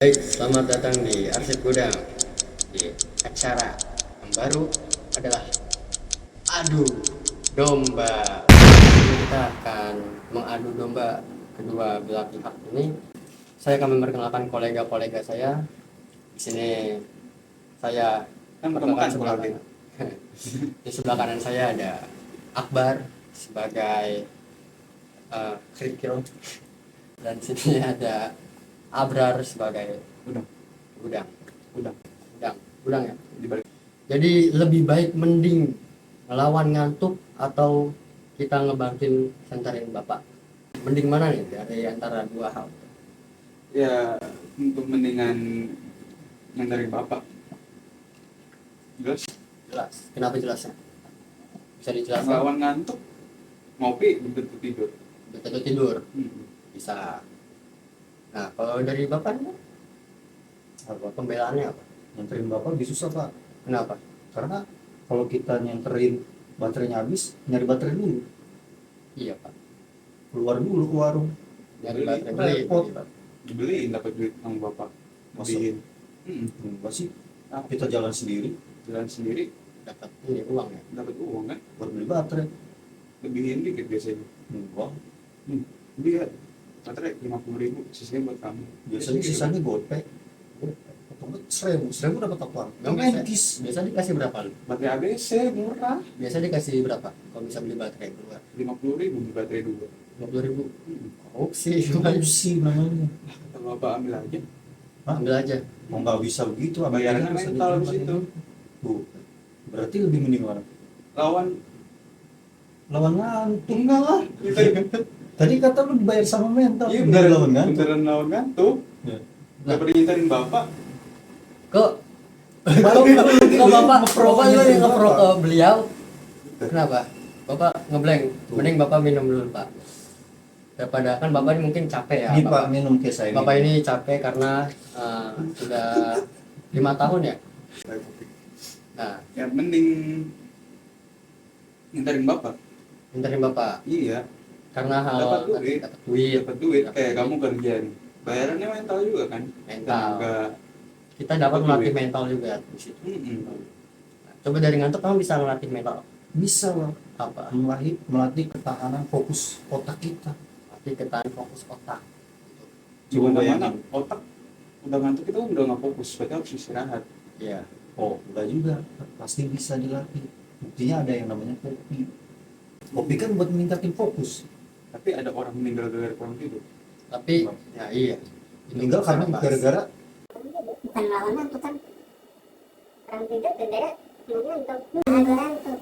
Baik, selamat datang di Arsip Gudang. Di acara yang baru adalah adu domba. Jadi kita akan mengadu domba kedua belah pihak ini. Saya akan memperkenalkan kolega-kolega saya. Di sini saya Kan perkenalkan makan sebelah kalau kanan. Di sebelah kanan saya ada Akbar sebagai kerikil, dan di sini ada Abrar sebagai udah gudang. udah Gudang ya. dibalik. Jadi lebih baik mending ngelawan ngantuk atau kita ngebantuin senterin bapak. Mending mana nih dari antara dua hal? Ya untuk mendingan yang dari bapak jelas. Jelas. Kenapa jelasnya? Bisa dijelaskan? Lawan ngantuk ngopi begitu tidur. Betul tidur. Hmm. Bisa. Nah, kalau dari bapak nih, apa pembelaannya apa? Nyenterin bapak lebih susah pak, Kenapa? karena kalau kita nyenterin baterainya habis, nyari baterai dulu, Iya pak. keluar dulu ke warung. Nyari Beli. baterai beli. Repot. Pak. Dibeliin dapat duit sama bapak. Masa? Beliin. Enggak sih, Ah, kita jalan sendiri jalan sendiri Dapat ini uang ya. dapat uang kan, buat beli baterai. lebihin dikit biasanya. Enggak, Beli ya baterai 50.000, sisanya buat kamu. biasanya sisanya gopek. Atau enggak 1.000 dapat apa? Bang, Mentis. biasa dikasih berapa lu? Baterai ABC murah, Biasa dikasih berapa? Kalau bisa beli baterai keluar 50.000 beli baterai 2. 50.000. Hmm. Korupsi. Solusi namanya. Kata bapak ambil aja. Ambil aja. Mau nggak bisa begitu, Bayarannya ambilnya bisa mental di tempat situ. ini. Tuh, berarti lebih mending mana? Lawan Lawan ngantuk. enggak lah. Tadi kata lu dibayar sama mental. Iya mending beneran lawan ngantuk. beneran lawan ngantuk. Ya. Daripada ngintarin bapak. Kok bapak lu yang ngepro ke beliau? Kenapa? Bapak ngeblank. Mending bapak minum dulu pak. Daripada kan bapak ini mungkin capek ya. Ini pak Bapak, minum kayak saya. bapak ini capek karena sudah 5 tahun ya. Nah, Ya mending ngintarin bapak. nginterin bapak Iya, karena hal Dapat duit. dapat duit. dapat duit Dapat kayak duit. kamu kerja nih. Bayarannya mental juga kan. Mental. Tenaga. Kita dapat Dapat melatih duit. mental juga di situ. Mm-mm. Coba dari ngantuk kamu bisa melatih mental Bisa lah. apa? Melatih ketahanan fokus otak kita. Melatih ketahanan fokus otak. Coba Mana bayangin. otak udah ngantuk itu udah nggak fokus, berarti harus istirahat. Iya. Oh, enggak juga. Pasti bisa dilatih. Buktinya ada yang namanya kopi. Kopi kan buat meningkatin fokus. Tapi ada orang meninggal gara-gara kurang tidur. Tapi ya iya. Itu Meninggal bisa karena dibahas. gara-gara bukan lawan ngantuk kan kurang tidur gara-gara belum ngantuk ngantuk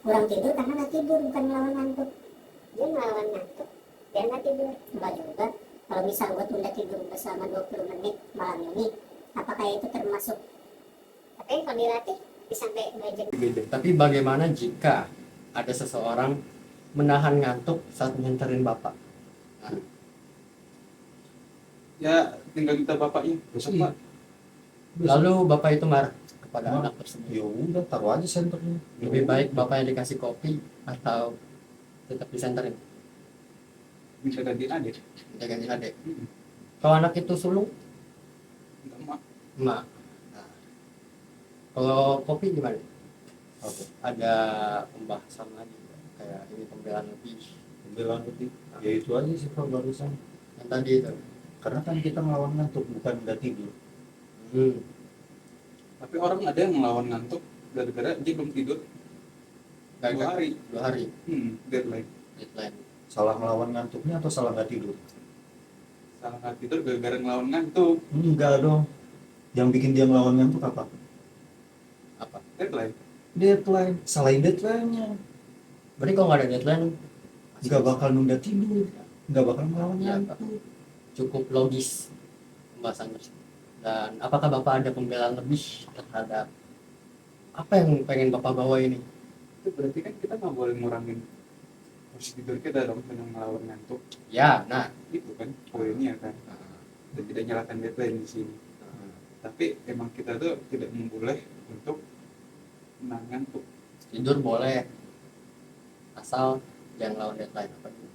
kurang tidur karena nggak tidur bukan melawan ngantuk dia melawan ngantuk dia nggak tidur enggak juga kalau misal gue tunda tidur selama 20 menit malam ini apakah itu termasuk tapi kalau dilatih bisa sampai 2 jam. Tapi bagaimana jika ada seseorang menahan ngantuk saat nyenterin bapak? Nah, Ya tinggal kita bapaknya besok Iya. pak. lalu bapak itu marah kepada Marah. anak tersebut. ya udah taruh aja senternya. Lebih baik bapak yang dikasih kopi atau tetap disenterin? Bisa ganti adik. Kita ganti adik. Mm-mm. Kalau anak itu sulung, Enggak mak. emak. Nah, kalau kopi gimana? Apa? Ada pembahasan lagi kayak ini pembelaan lebih Pembelaan lebih. Ya itu aja sih Pak barusan. yang tadi itu. Karena kan kita ngelawan ngantuk bukan nggak tidur. Tapi orang ada yang melawan ngantuk gara-gara dia belum tidur Gak 2 hari. 2 hari Deadline. deadline. Salah ngelawan ngantuknya atau salah nggak tidur? Salah nggak tidur gara-gara ngelawan ngantuk. Enggak dong. Yang bikin dia ngelawan ngantuk apa? Apa? Deadline. Deadline. Salahin deadline-nya. Berarti kalau nggak ada deadline Nggak bakal nunda tidur. Nggak bakal ngelawan Iya, Pak. ngantuk. cukup logis pembahasan tersebut. Dan apakah bapak ada pembelaan lebih terhadap apa yang pengen bapak bawa ini? Itu berarti kan kita nggak boleh ngurangin porsi tidur kita dong dengan melawan ngantuk. Ya, nah, Itu kan poinnya kan. Dan tidak nyalakan deadline di sini. Tapi emang kita tuh tidak boleh untuk menahan ngantuk. tidur boleh asal jangan lawan deadline apa itu?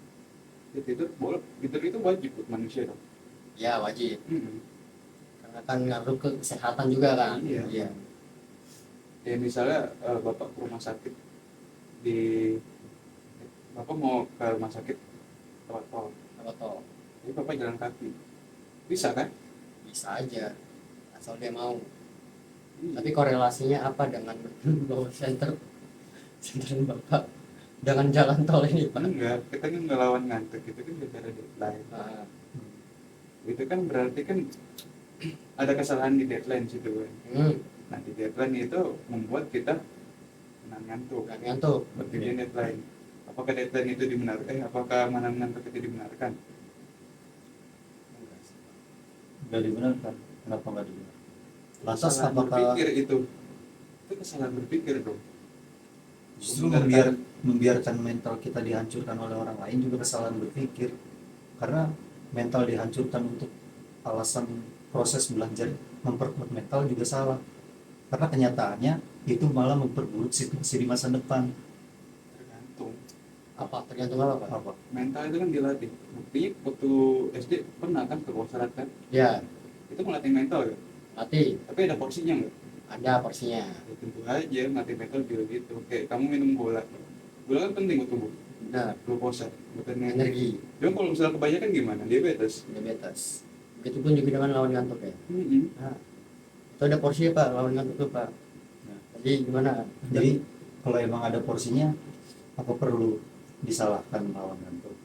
Ya, tidur boleh. Tidur itu wajib buat manusia dong. Ya wajib. Mm-mm. Karena akan ngaruh ke kesehatan juga kan. Iya. Ya misalnya bapak ke rumah sakit di bapak mau ke rumah sakit lewat tol, Atau jadi bapak jalan kaki, bisa kan? bisa aja asal dia mau. Iya. Tapi korelasinya apa dengan bawa senterin bapak dengan jalan tol ini pak? Enggak, kita kan ngelawan ngantuk, itu kan bicara deadline. Ah, Itu kan berarti kan ada kesalahan di deadline situ kan. Nah di deadline itu membuat kita menahan ngantuk. kan ngantuk. Berarti deadline. Apakah deadline itu dibenarkan? Apakah menahan ngantuk itu dibenarkan? Nggak dibenarkan. Kenapa nggak dibenarkan? Lantas Kesalahan apakah berpikir itu kesalahan berpikir dong. justru Membenarkan. membiarkan mental kita dihancurkan oleh orang lain juga kesalahan berpikir? Karena mental dihancurkan untuk alasan proses belajar memperkuat mental juga salah. Karena kenyataannya itu malah memperburuk situasi di masa depan. Tergantung. Apa tergantung apa pak? Apa? Mental itu kan dilatih. Buktinya waktu SD pernah kan ke Wasrat kan? Ya Itu melatih mental kan? mati Tapi ada porsinya nggak? ada porsinya. Ya, tentu aja melatih mental juga gitu. Kayak kamu minum bola. Bola kan penting buat tubuh. Benar. Glukosa, buat Energi, Cuma kalau misalnya kebanyakan gimana? Diabetes. diabetes. Begitupun juga dengan lawan ngantuk ya. Mm-mm. Nah, itu ada porsinya pak lawan ngantuk tuh pak. Nah, Jadi gimana? jadi kalau emang ada porsinya, apa perlu disalahkan lawan ngantuk?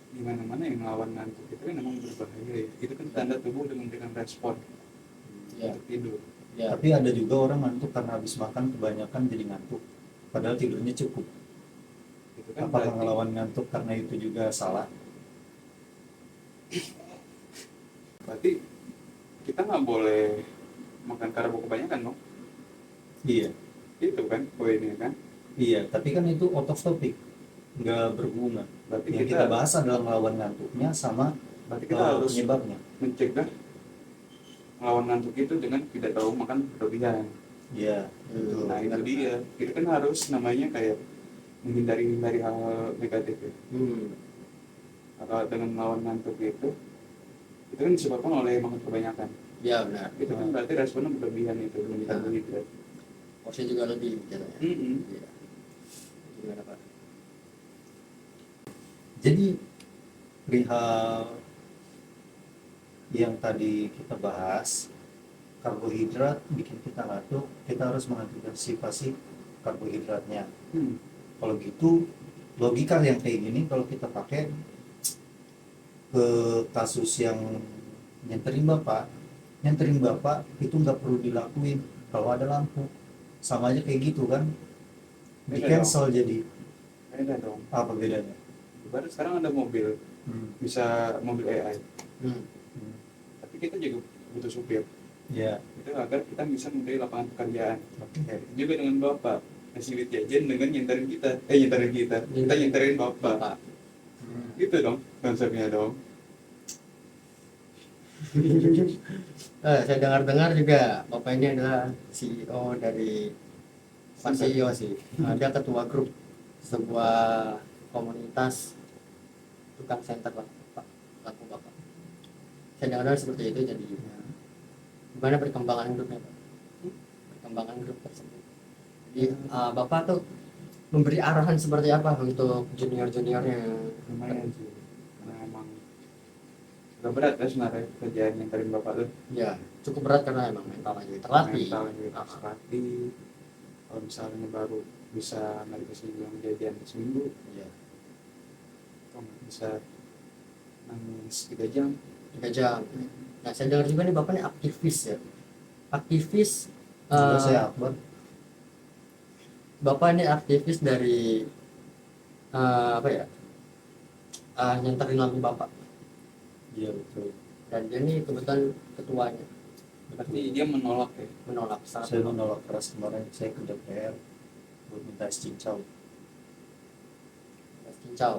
Di mana-mana yang melawan ngantuk itu kan memang berbahaya ya. Itu kan tanda tubuh udah memberikan respon Ya, untuk tidur. ya. Tapi ada juga orang ngantuk karena habis makan kebanyakan jadi ngantuk. Padahal tidurnya cukup. Itu kan Apakah berarti, ngelawan ngantuk karena itu juga salah? berarti kita nggak boleh makan karbo kebanyakan dong. Iya, Itu kan poinnya kan. iya. Tapi kan itu out of topic, nggak berhubungan. Berarti Yang kita, kita bahas adalah melawan ngantuknya sama berarti kita harus penyebabnya. mencegah melawan ngantuk itu dengan tidak terlalu makan berlebihan. Iya, Hmm. Nah itu dia. Kita kan harus namanya kayak menghindari hal negatif ya. Atau dengan melawan ngantuk itu kan disebabkan oleh makan kebanyakan. Ya benar. Itu kan berarti responnya berlebihan itu dengan karbohidrat. Porsi juga lebih jatuhnya. Mm-mm. Iya. Gimana pak? jadi perihal yang tadi kita bahas, karbohidrat bikin kita ngantuk, kita harus mengantisipasi karbohidratnya. Kalau gitu, logika yang kayak gini kalau kita pakai ke kasus yang nyenterin bapak itu nggak perlu dilakuin kalau ada lampu, sama aja kayak gitu kan, di Beda cancel jadi. Beda dong. Apa bedanya? Baru sekarang ada mobil, bisa mobil AI. Tapi kita juga butuh supir. Ya, Itu agar kita bisa mencari lapangan pekerjaan. oke. Juga dengan bapak, ngasih duit jajan dengan nyenterin kita. Kita nyenterin bapak. Pak. Gitu dong konsepnya dong. Saya dengar-dengar juga bapak ini adalah CEO dari Pak CEO sih. Dia ketua grup sebuah komunitas tukang senter lah Pak. Laku bapak. Saya dengar seperti itu jadi gimana perkembangan grupnya Pak? Perkembangan grup tersebut. Jadi bapak tuh memberi arahan seperti apa untuk junior-juniornya? Lumayan sih. Karena emang agak berat ya sebenarnya kerjaan nyenterin bapak tuh. Ya cukup berat karena emang mentalnya juga terlatih. Mentalnya juga harus terlatih. Kalau misalnya baru bisa nggak dikasih bilang jajan seminggu, Iya. kok nggak bisa nangis 3 jam. 3 jam. Nah saya dengar juga nih bapak nih aktivis ya. Aktivis. Juga saya Akbar. Bapak ini aktivis dari apa ya? Nyenterin lampu bapak. Iya betul. Dan dia ini kebetulan ketuanya Berarti dia menolak ya. menolak sangat Saya menolak keras kemarin, saya ke DPR buat minta es cincau cincau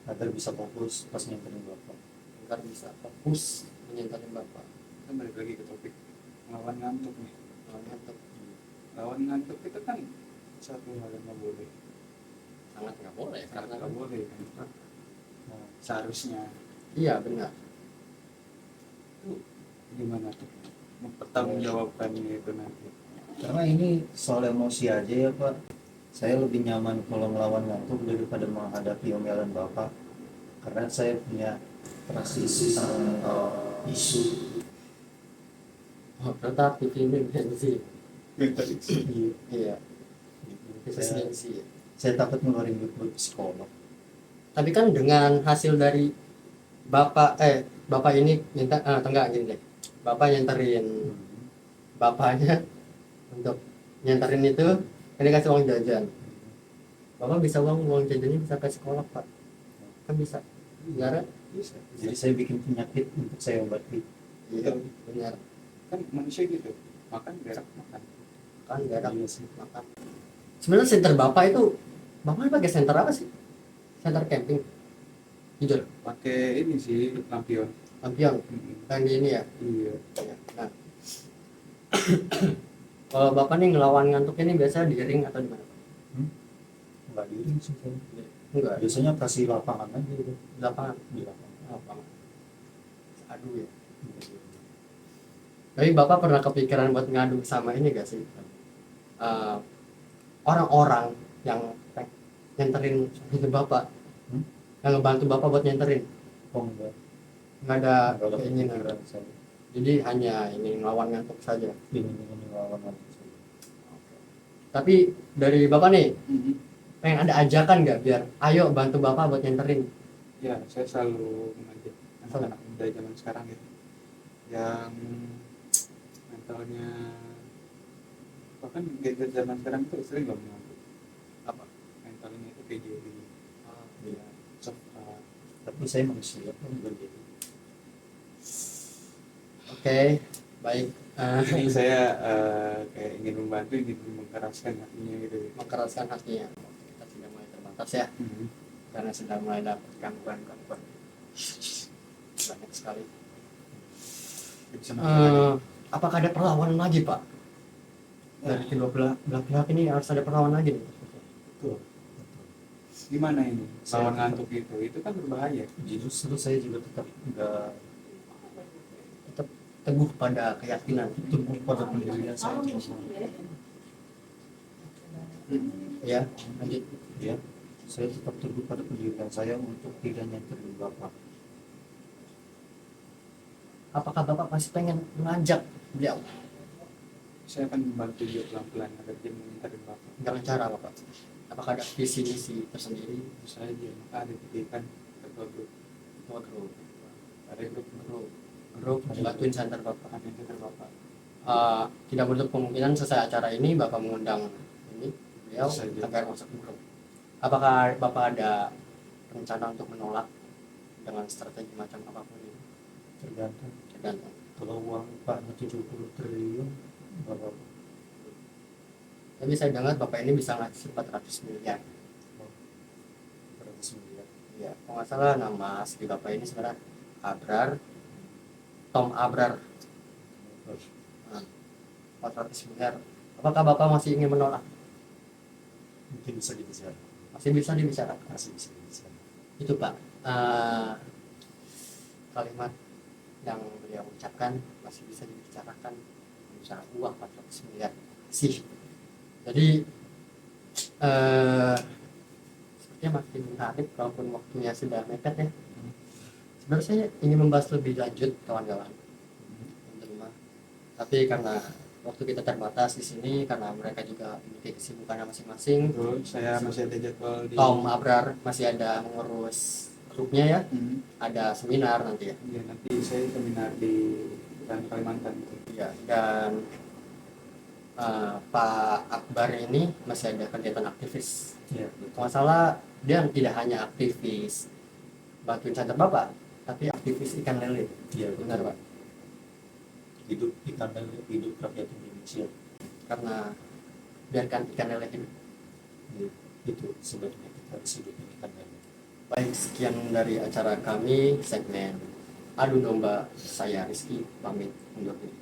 agar bisa fokus pas nyenterin bapak. agar bisa fokus menyenterin bapak. Kita balik lagi ke topik lawan ngantuk nih. Ngantuk. Lawan ngantuk itu kan satu hal yang nggak boleh. Sangat nggak boleh karena Nggak boleh kan. Nah, seharusnya iya benar. itu Gimana tuh mempertanggungjawabkannya itu nanti? Karena ini soal emosi aja ya Pak. Saya lebih nyaman kalau melawan ngantuk daripada menghadapi omelan Bapak. Karena saya punya transisi sama isu. Oh, ternyata aktif ini gengsi. Iya. Iya, itu Saya, gengsi ya. saya takut ngeluarin duit buat psikolog. Tapi kan dengan hasil dari bapak ini minta enggak gini deh. Bapak nyenterin bapaknya untuk nyenterin itu, ini kasih uang jajan. Bapak bisa uang jajannya bisa ke sekolah Pak, kan bisa. Benar? Bisa. Jadi saya bikin penyakit untuk saya obati. Iya, benar. Kan manusia gitu, makan berak makan. Kan berak Iya sih. makan. Sebenarnya center bapak itu, bapak pakai center apa sih? Center camping. Jujur, Pakai ini sih lampion. lampion yang di ini ya. Iya. Nah, kalau bapak nih ngelawan ngantuk ini biasa di ring atau di mana? Enggak diri sih saya. Enggak, Biasanya kasih lapangan aja gitu. di lapangan. Di lapangan. Lapangan. Aduh ya. Tapi bapak pernah kepikiran buat ngadu sama ini gak sih? Orang-orang yang nyenterin itu bapak, yang ngebantu bapak buat nyenterin, Oh enggak. nggak ada Enggak ada keinginan. pikiran saya. Jadi hanya ingin ngelawan ngantuk saja. Ingin melawan ngantuk saya. Tapi dari bapak nih, Mhm. pengen ada ajakan nggak biar ayo bantu bapak buat nyenterin? Ya, saya selalu mengajak anak-anak muda zaman sekarang ya, yang mentalnya bahkan gadget zaman sekarang itu sering loh mengantuk. Apa? Mentalnya itu kayak jadi ya, cepat. Tapi saya manusia kan bukan jadi. Oke, baik. Ini saya kayak ingin membantu, ingin mengeraskan hatinya gitu. Mengeraskan hatinya. Kita sudah mulai terbatas ya, karena sudah mulai dapat gangguan-gangguan banyak sekali. Bisa makan. Apakah ada perlawanan lagi Pak? Dari kedua belah pihak ini harus ada perlawanan lagi nih. Betul. Gimana ini? Lawan ngantuk itu kan berbahaya. Justru saya juga tetap enggak Tetap teguh pada keyakinan. teguh pada pendirian saya. Ya, lanjut. Ya, saya tetap teguh pada pendirian saya untuk tidak nyenterin Bapak. Apakah Bapak masih pengen mengajak beliau? Saya akan membantu dia pelan-pelan agar dia mengintarin Bapak. Dengan cara apa Pak? Apakah ada visi misi tersendiri? Bisa aja, maka ada diberikan ketua grup. Ketua grup, ada grup bantuin center Bapak. Ada yang center Bapak. Tidak menutup kemungkinan selesai acara ini Bapak mengundang ini beliau Bisa aja. agar masuk grup. Apakah Bapak ada rencana untuk menolak dengan strategi macam apapun ini? Tergantung. Tergantung. Kalau uang Pak 70 triliun, Bapak Tapi saya dengar Bapak ini bisa ngasih 400 miliar. berapa sembilan? Ya, kalau nggak salah nama asli Bapak ini sebenarnya Abrar, Tom Abrar. 400 miliar. Apakah Bapak masih ingin menolak? Mungkin bisa dibicarakan. Masih bisa dibicarakan. Masih bisa dibicarakan. Itu Pak, kalimat yang beliau ucapkan masih bisa dibicarakan. Bicara uang 400 miliar sih. Jadi sepertinya makin menarik walaupun waktunya sudah mepet ya. Sebenarnya saya ingin membahas lebih lanjut kawan-kawan, teman-teman. Tapi karena waktu kita terbatas di sini, karena mereka juga memiliki kesibukannya masing-masing. Betul, saya masih ada jadwal di Tom Abrar masih ada mengurus grupnya ya, ada seminar nanti ya. Ya, nanti saya seminar di Kalimantan. Iya, dan Pak Akbar ini masih ada kegiatan aktivis. Ya, Kalau nggak salah dia tidak hanya aktivis bantuin center Bapak, tapi aktivis ikan lele. iya Benar Pak? Hidup ikan lele, hidup rakyat Indonesia. Karena biarkan ikan lele hidup. Ya, itu sebenarnya kita harus hidupin ikan lele. Baik, sekian dari acara kami segmen Adu Domba. Saya Rizky pamit undur diri.